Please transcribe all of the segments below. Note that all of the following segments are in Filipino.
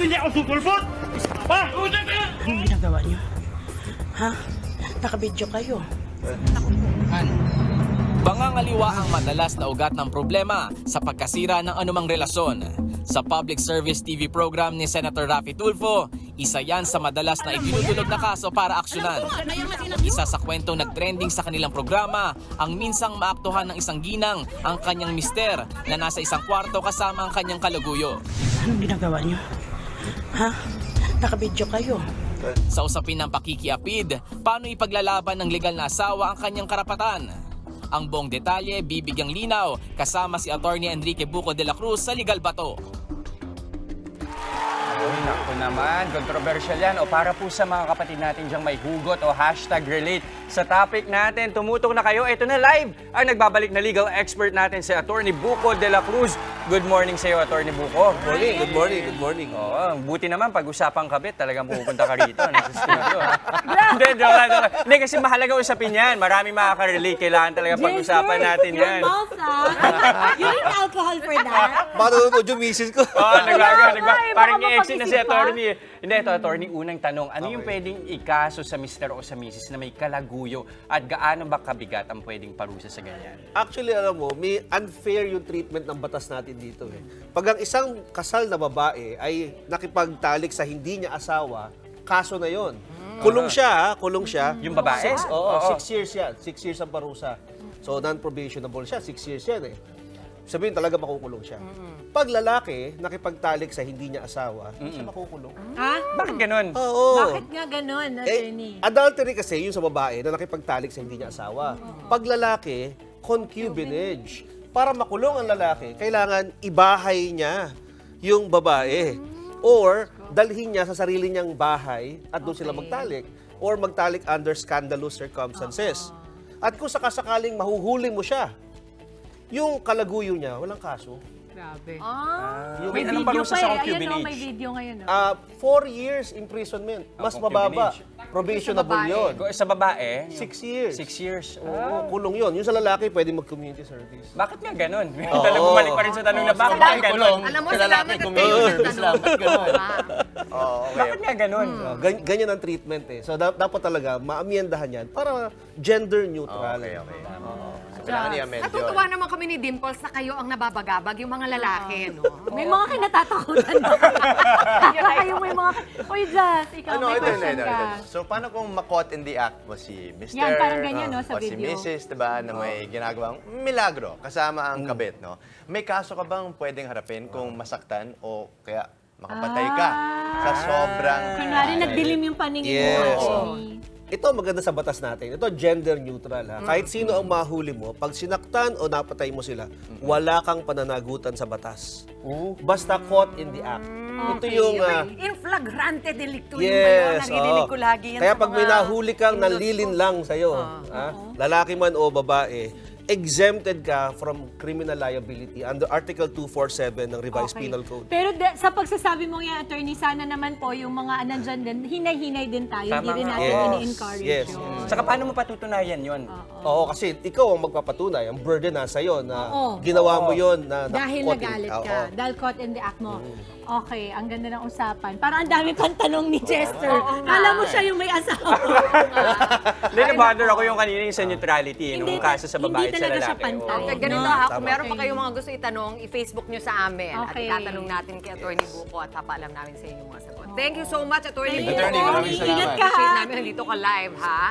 hindi ako susulpot! Isa ka ba? Anong ginagawa niyo? Ha? Nakabidyo kayo. Pangangaliwa ang madalas na ugat ng problema sa pagkasira ng anumang relasyon. Sa public service TV program ni Senator Raffy Tulfo, isa yan sa madalas na itinutulog na kaso para aksyonan. Isa sa kwentong nagtrending sa kanilang programa, ang minsang maaktuhan ng isang ginang ang kanyang mister na nasa isang kwarto kasama ang kanyang kalaguyo. Anong ginagawa niyo? Ha? Nakabidyo kayo. Sa usapin ng pakikiapid, paano ipaglalaban ng legal na asawa ang kanyang karapatan? Ang buong detalye bibigyang linaw kasama si Attorney Enrique Buco de la Cruz sa Legal Bato. Ay, naku naman, controversial yan. O para po sa mga kapatid natin diyang may hugot o #relate sa topic natin, tumutok na kayo. Ito na live ang nagbabalik na legal expert natin si Attorney Buco de la Cruz. Good morning sa iyo, Attorney Buco. Good morning. Oo, buti naman pag-usapang kabit, talagang pupunta ka rito. Nasa studio, ha? Hindi, joke lang. Hindi, kasi mahalaga usapin yan. Marami makaka-relate. Kailangan talaga pag-usapan natin yan. Your mouth, You need alcohol for that? Baka nanonood yung misis ko. Oo, parang baka i-exit na si mapag-isip pa. Attorney. Hindi, ito, Attorney, unang tanong. Ano yung pwedeng ikaso sa Mr. o sa Mrs. na may kalaguyo at gaano ba kabigat ang pwedeng parusa sa ganyan? Actually, alam mo, may unfair yung treatment ng batas natin dito. Pag ang isang kasal na babae ay nakipagtalik sa hindi niya asawa, kaso na yon. Kulong siya, kulong siya. Yung babae? Oo, 6 years yan. 6 years ang parusa. So, non-probationable siya. 6 years yan eh. Sabihin talaga makukulong siya. Pag lalaki, nakipagtalik sa hindi niya asawa, siya makukulong. Ha? Bakit ganun? Oo. Bakit nga ganun, attorney? Adultery kasi yung sa babae na nakipagtalik sa hindi niya asawa. Pag lalaki, concubinage. Para makulong ang lalaki, kailangan ibahay niya yung babae. Or dalhin niya sa sarili niyang bahay at doon sila magtalik. Or magtalik under scandalous circumstances. At kung sakasakaling mahuhuli mo siya, yung kalaguyo niya, walang kaso. Grabe. May anong parusa sa concubinage? May video ngayon. 4 years imprisonment. Mas mababa. Probationable yun. Sa babae? 6 years. 6 years. Oo, kulong yun. Yung sa lalaki, pwede mag-community service. Bakit nga ganun? Talagang bumalik pa rin sa tanong na bakit nga ganun? Alam mo, salamat at kayo sa tanong. Bakit nga ganun? Ganyan ang treatment eh. So dapat talaga maamyendahan yan para gender neutral. Natutuwa naman kami ni Dimples na kayo ang nababagabag, yung mga lalaki, no? May mga kinatatakutan ba? Para kayong may mga... Oy, Jazz, ikaw may question ka. So, paano kung ma-caught in the act mo si Mr. Yan, parang ganyan, no, sa o si video. Mrs., diba, na may ginagawang milagro kasama ang kabit, no? May kaso ka bang pwedeng harapin kung masaktan o kaya makapatay ka sa sobrang... Kunwari, nagdilim yung paningin mo. Yes. attorney. Ito maganda sa batas natin. Ito gender neutral ha. Kahit sino ang mahuli mo, pag sinaktan o napatay mo sila, wala kang pananagutan sa batas. Basta caught in the act. Ito yung... In flagrante delicto yung ba yun? Naririnig ko lagi yan Kaya sa pag mga may nahuli kang pinulot ko. nanlilin lang sa'yo, lalaki man o babae, exempted ka from criminal liability under Article 247 ng Revised Okay. Penal Code. Pero sa pagsasabi mo yan, attorney, sana naman po yung mga nandyan din, hinay-hinay din tayo. Tama Hindi rin nga. natin Yes. ini-encourage Yes. yun. Saka paano mo patutunayan yun? Oo, kasi ikaw ang magpapatunay. Ang burden nasa iyo na Oo. ginawa mo yon na Dahil caught in- nagalit Oo. ka. Dahil caught in the act mo. Okay, ang ganda ng usapan. Parang ang dami pang tanong ni Chester. Kala mo siya yung may asawa. Hindi, na-bother ako yung kanina yung sa neutrality, nung kaso sa babae at sa talaga siya lalaki. pantay. Oo. Okay, ganito No? ha, kung meron pa kayong mga gusto itanong, i-Facebook nyo sa amin. Okay. At itatanong natin kay Attorney Buco at papaalam namin sa inyo mga sagot. Thank you so much, Attorney Buco. Attorney, maraming salamat. Ingat ka ha. Appreciate namin nandito ka live, ha?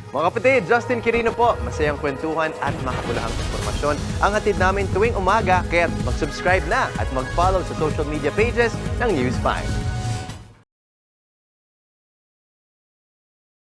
Mga kapatid, Justin Quirino po. Masayang kwentuhan at makapulahang informasyon ang hatid namin tuwing umaga. Kaya mag-subscribe na at mag-follow sa social media pages ng News 5.